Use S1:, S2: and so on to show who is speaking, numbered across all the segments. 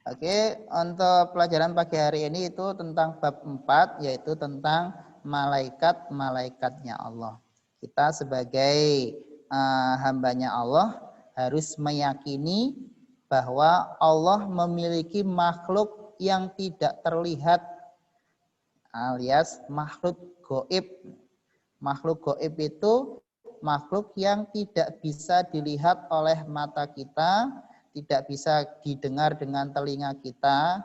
S1: Oke, untuk pelajaran pagi hari ini itu tentang bab 4, yaitu tentang malaikat-malaikatnya Allah. Kita sebagai hambanya Allah harus meyakini bahwa Allah memiliki makhluk yang tidak terlihat alias makhluk goib. Makhluk goib itu makhluk yang tidak bisa dilihat oleh mata kita, tidak bisa didengar dengan telinga kita,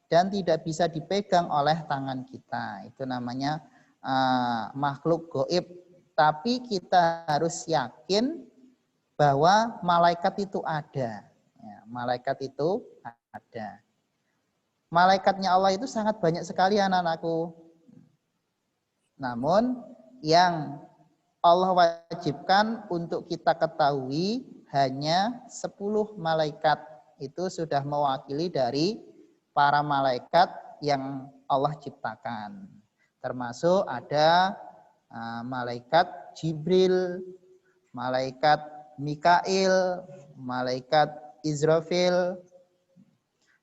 S1: dan tidak bisa dipegang oleh tangan kita. Itu namanya makhluk goib. Tapi kita harus yakin bahwa malaikat itu ada. Ya, malaikat itu ada. Malaikatnya Allah itu sangat banyak sekali anak-anakku. Namun yang Allah wajibkan untuk kita ketahui hanya 10 malaikat. Itu sudah mewakili dari para malaikat yang Allah ciptakan. Termasuk ada malaikat Jibril, malaikat Mikail, malaikat Israfil.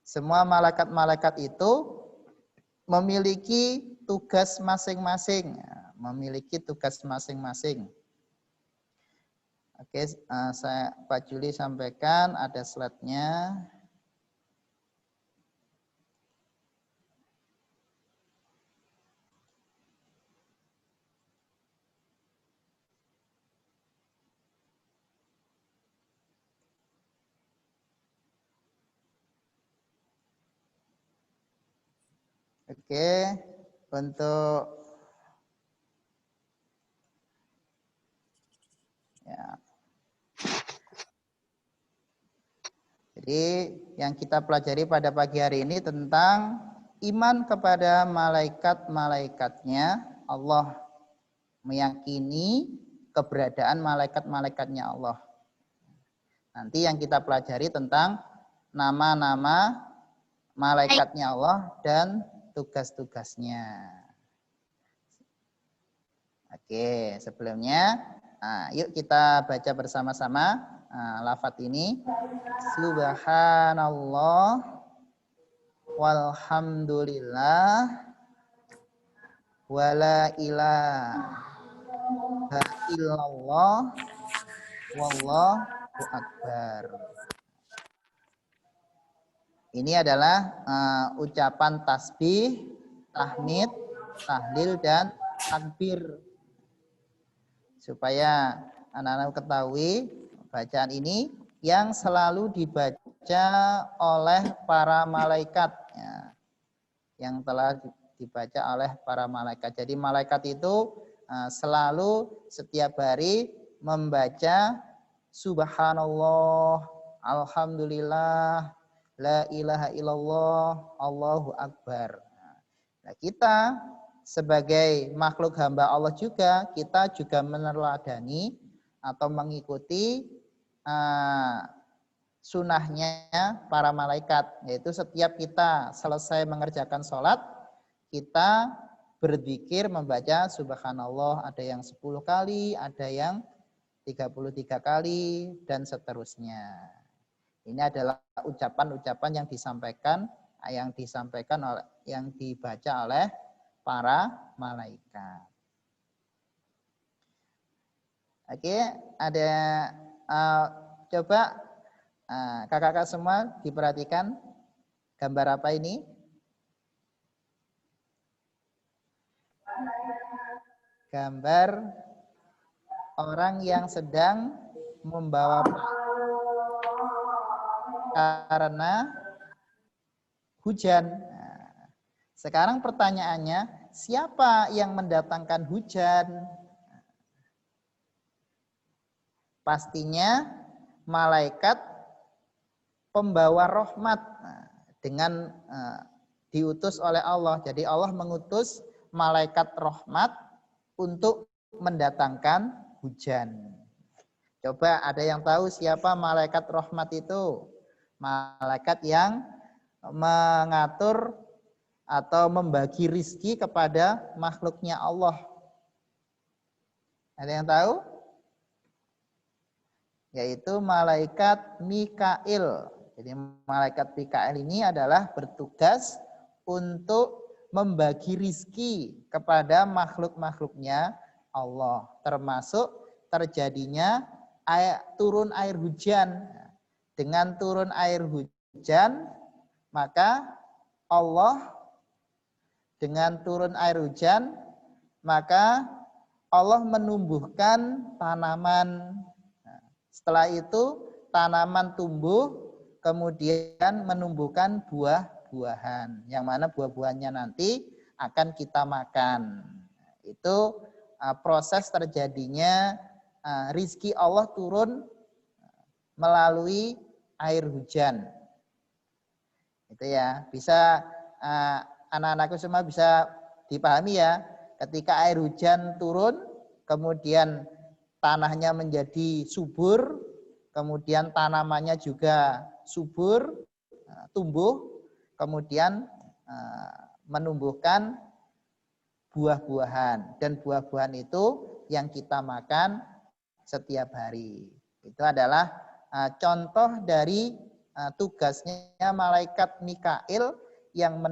S1: Semua malaikat-malaikat itu memiliki tugas masing-masing. Memiliki tugas masing-masing. Oke, Pak Juli sampaikan, ada slide-nya. Oke, untuk ya. Jadi yang kita pelajari pada pagi hari ini tentang iman kepada malaikat-malaikatnya Allah, meyakini keberadaan malaikat-malaikatnya Allah. Nanti yang kita pelajari tentang nama-nama malaikatnya Allah dan tugas-tugasnya. Oke, sebelumnya yuk kita baca bersama-sama lafaz ini. Subhanallah walhamdulillah wala ilaha illallah wallahu akbar. Ini adalah ucapan tasbih, tahmid, tahlil, dan takbir. Supaya anak-anak ketahui bacaan ini yang selalu dibaca oleh para malaikat. Ya, yang telah dibaca oleh para malaikat. Jadi malaikat itu selalu setiap hari membaca Subhanallah, Alhamdulillah, La ilaha illallah, Allahu Akbar. Nah, kita sebagai makhluk hamba Allah juga, kita juga meneladani atau mengikuti sunahnya para malaikat. Yaitu setiap kita selesai mengerjakan sholat, kita berzikir membaca Subhanallah, ada yang 10 kali, ada yang 33 kali, dan seterusnya. Ini adalah ucapan-ucapan yang disampaikan oleh, yang dibaca oleh para malaikat. Oke, ada coba kakak-kakak semua diperhatikan gambar apa ini? Gambar orang yang sedang membawa karena hujan. Nah, sekarang pertanyaannya, siapa yang mendatangkan hujan? Pastinya malaikat pembawa rahmat, dengan diutus oleh Allah. Jadi Allah mengutus malaikat rahmat untuk mendatangkan hujan. Coba ada yang tahu siapa malaikat rahmat itu? Malaikat yang mengatur atau membagi rizki kepada makhluknya Allah. Ada yang tahu? Yaitu malaikat Mikail. Jadi malaikat Mikail ini adalah bertugas untuk membagi rizki kepada makhluk-makhluknya Allah. Termasuk terjadinya turun air hujan. Dengan turun air hujan, maka Allah dengan turun air hujan, maka Allah menumbuhkan tanaman. Setelah itu tanaman tumbuh, kemudian menumbuhkan buah-buahan. Yang mana buah-buahannya nanti akan kita makan. Itu proses terjadinya rizki Allah turun melalui air hujan. Itu ya, bisa anak-anakku semua bisa dipahami ya. Ketika air hujan turun, kemudian tanahnya menjadi subur, kemudian tanamannya juga subur, tumbuh, kemudian menumbuhkan buah-buahan. Dan buah-buahan itu yang kita makan setiap hari. Itu adalah contoh dari tugasnya malaikat Mikail yang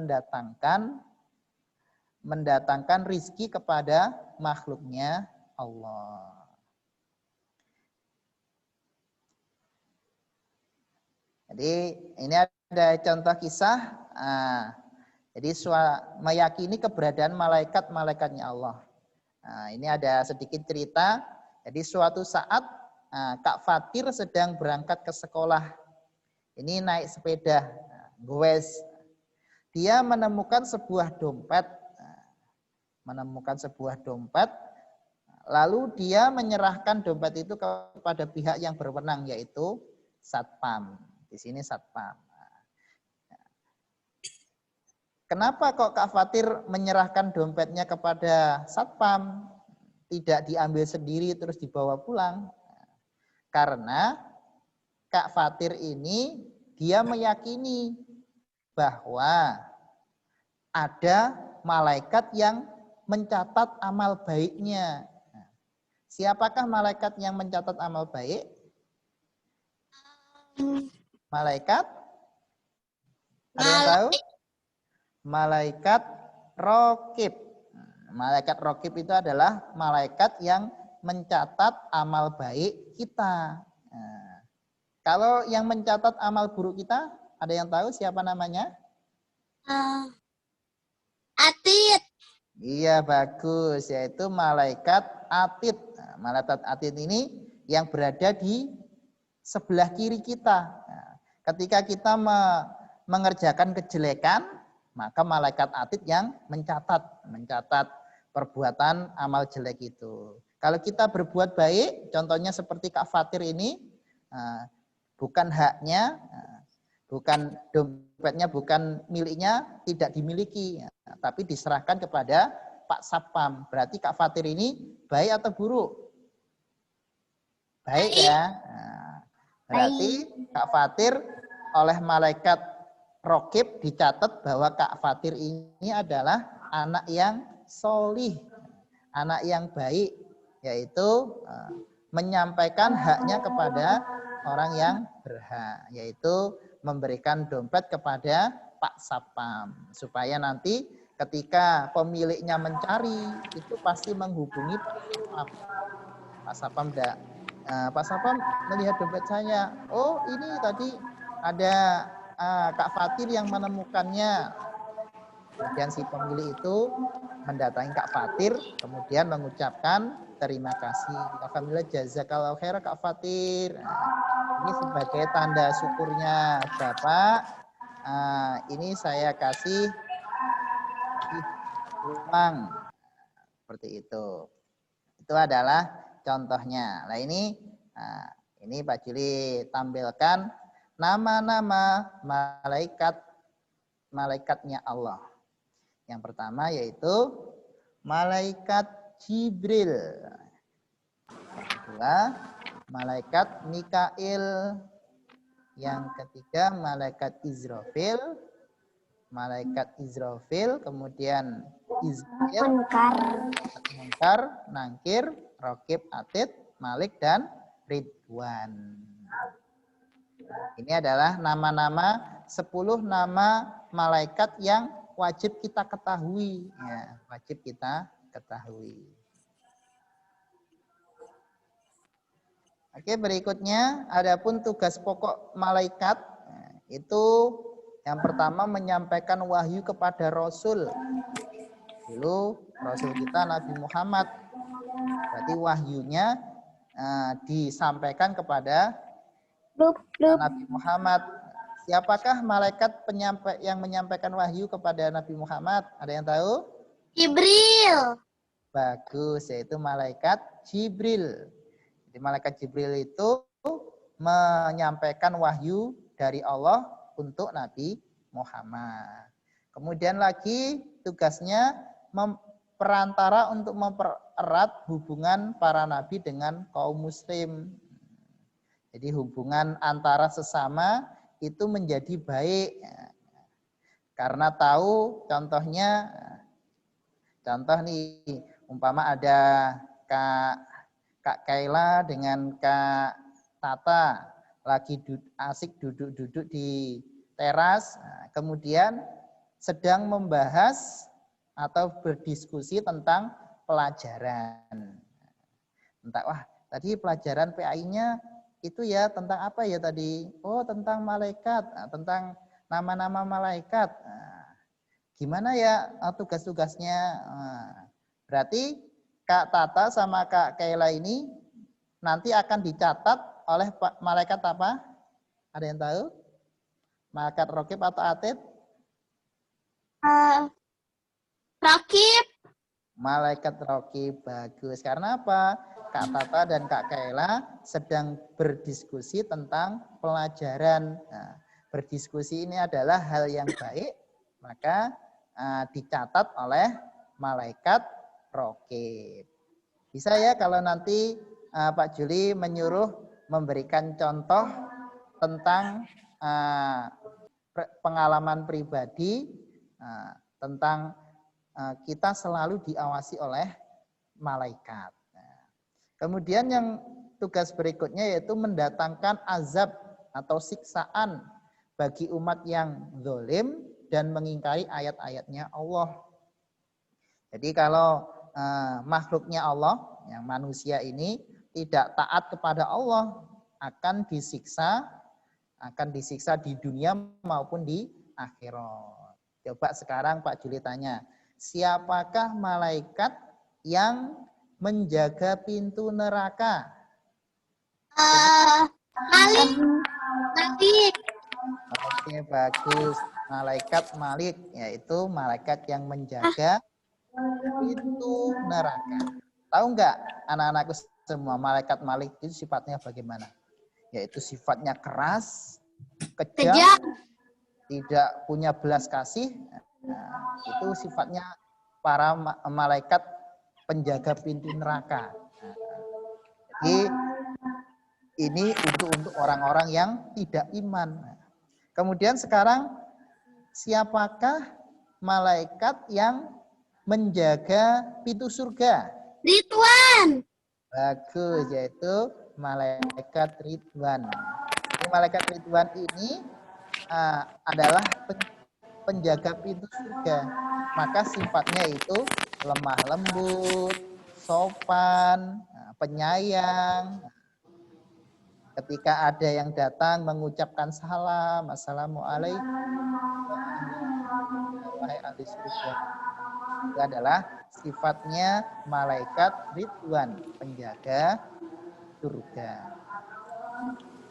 S1: mendatangkan rizki kepada makhluknya Allah. Jadi ini ada contoh kisah. Jadi meyakini keberadaan malaikat-malaikatnya Allah. Ini ada sedikit cerita. Jadi suatu saat Kak Fatir sedang berangkat ke sekolah. Ini naik sepeda, goes. Dia menemukan sebuah dompet. Lalu dia menyerahkan dompet itu kepada pihak yang berwenang, yaitu Satpam. Di sini Satpam. Kenapa kok Kak Fatir menyerahkan dompetnya kepada Satpam? Tidak diambil sendiri terus dibawa pulang. Karena Kak Fatir ini dia meyakini bahwa ada malaikat yang mencatat amal baiknya. Siapakah malaikat yang mencatat amal baik? Malaikat? Ada yang tahu? Malaikat Raqib. Malaikat Raqib itu adalah malaikat yang mencatat amal baik kita. Kalau yang mencatat amal buruk kita, ada yang tahu siapa namanya?
S2: Atid.
S1: Iya, bagus. Yaitu malaikat Atid. Malaikat Atid ini yang berada di sebelah kiri kita. Ketika kita mengerjakan kejelekan, maka malaikat Atid yang mencatat perbuatan amal jelek itu. Kalau kita berbuat baik, contohnya seperti Kak Fatir ini, bukan haknya, bukan dompetnya, bukan miliknya, tidak dimiliki, tapi diserahkan kepada Pak Satpam. Berarti Kak Fatir ini baik atau buruk? Baik ya. Berarti Kak Fatir oleh malaikat Raqib dicatat bahwa Kak Fatir ini adalah anak yang solih, anak yang baik, yaitu menyampaikan haknya kepada orang yang berhak, yaitu memberikan dompet kepada Pak Satpam, supaya nanti ketika pemiliknya mencari itu pasti menghubungi Pak Satpam. Pak Satpam Pak Satpam melihat dompet saya, oh ini tadi ada Kak Fatir yang menemukannya. Kemudian si pemilik itu mendatangi Kak Fatir, kemudian mengucapkan terima kasih. Alhamdulillah jazakallahu khair Kak Fatir. Ini sebagai tanda syukurnya Bapak. Ini saya kasih uang. Seperti itu. Itu adalah contohnya. Nah ini Pak Juli tampilkan nama-nama malaikatnya Allah. Yang pertama yaitu malaikat Jibril. Yang kedua, malaikat Mikail. Yang ketiga, malaikat Israfil, kemudian Izrail, Munkar, Nangkir, Raqib, Atid, Malik, dan Ridwan. Ini adalah nama-nama 10 nama malaikat yang wajib kita ketahui. Ya, wajib kita ketahui. Oke, berikutnya adapun tugas pokok malaikat itu yang pertama menyampaikan wahyu kepada Rasul. Dulu Rasul kita Nabi Muhammad. Berarti wahyunya disampaikan kepada Nabi Muhammad. Siapakah malaikat yang menyampaikan wahyu kepada Nabi Muhammad? Ada yang tahu?
S2: Jibril.
S1: Bagus, yaitu malaikat Jibril. Jadi malaikat Jibril itu menyampaikan wahyu dari Allah untuk Nabi Muhammad. Kemudian lagi tugasnya perantara untuk mempererat hubungan para nabi dengan kaum muslim. Jadi hubungan antara sesama itu menjadi baik. Karena tahu contoh nih, umpama ada Kak Kaila dengan Kak Tata lagi asik duduk-duduk di teras, kemudian sedang membahas atau berdiskusi tentang pelajaran. Wah, tadi pelajaran PAI-nya itu ya tentang apa ya tadi? Oh, tentang malaikat, tentang nama-nama malaikat. Gimana ya tugas-tugasnya? Berarti Kak Tata sama Kak Kaila ini nanti akan dicatat oleh malaikat apa? Ada yang tahu? Malaikat Raqib atau Atid?
S2: Raqib.
S1: Malaikat Raqib, bagus. Karena apa? Kak Tata dan Kak Kaila sedang berdiskusi tentang pelajaran. Nah, berdiskusi ini adalah hal yang baik, maka dicatat oleh malaikat Raqib. Bisa ya kalau nanti Pak Juli menyuruh memberikan contoh tentang pengalaman pribadi tentang kita selalu diawasi oleh malaikat. Kemudian yang tugas berikutnya yaitu mendatangkan azab atau siksaan bagi umat yang zalim dan mengingkari ayat-ayatnya Allah. Jadi kalau makhluknya Allah, yang manusia ini tidak taat kepada Allah, akan disiksa di dunia maupun di akhirat. Coba sekarang Pak Juli tanya, siapakah malaikat yang menjaga pintu neraka?
S2: Malik.
S1: Oke, bagus. Malaikat Malik, yaitu malaikat yang menjaga pintu neraka. Tahu nggak anak-anakku semua, malaikat Malik itu sifatnya bagaimana? Yaitu sifatnya keras, kejam, tidak punya belas kasih. Nah, itu sifatnya para malaikat penjaga pintu neraka. Jadi ini untuk orang-orang yang tidak iman. Kemudian sekarang siapakah malaikat yang menjaga pintu surga?
S2: Ridwan.
S1: Bagus, yaitu malaikat Ridwan. Ini malaikat Ridwan ini adalah penjaga pintu surga. Maka sifatnya itu lemah lembut, sopan, penyayang. Ketika ada yang datang mengucapkan salam, assalamualaikum, wahai ahli surga. Itu adalah sifatnya malaikat Ridwan, penjaga surga.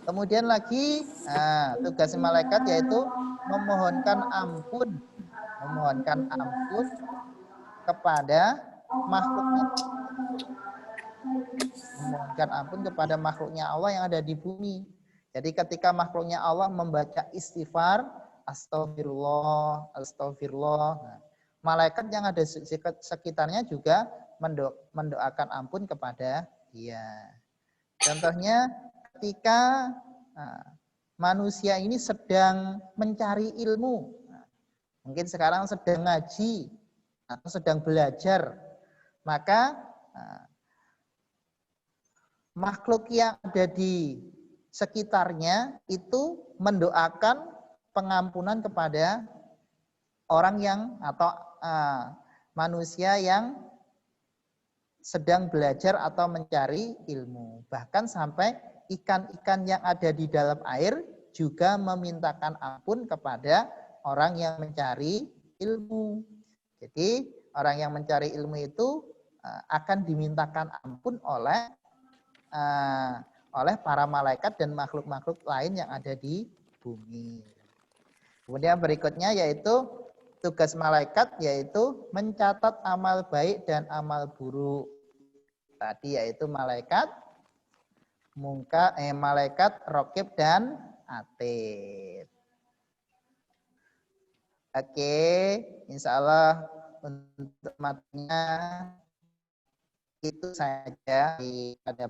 S1: Kemudian lagi tugas malaikat yaitu memohonkan ampun kepada makhluknya. Memohonkan ampun kepada makhluknya Allah yang ada di bumi. Jadi ketika makhluknya Allah membaca istighfar, astagfirullah, astagfirullah. Malaikat yang ada sekitarnya juga mendoakan ampun kepada dia. Contohnya ketika manusia ini sedang mencari ilmu, mungkin sekarang sedang ngaji atau sedang belajar, maka makhluk yang ada di sekitarnya itu mendoakan pengampunan kepada orang yang atau manusia yang sedang belajar atau mencari ilmu. Bahkan sampai ikan-ikan yang ada di dalam air juga memintakan ampun kepada orang yang mencari ilmu. Jadi orang yang mencari ilmu itu akan dimintakan ampun oleh para malaikat dan makhluk-makhluk lain yang ada di bumi. Kemudian berikutnya yaitu tugas malaikat yaitu mencatat amal baik dan amal buruk. Tadi yaitu malaikat malaikat raqib dan atid. Oke, insya Allah untuk materinya itu saja pada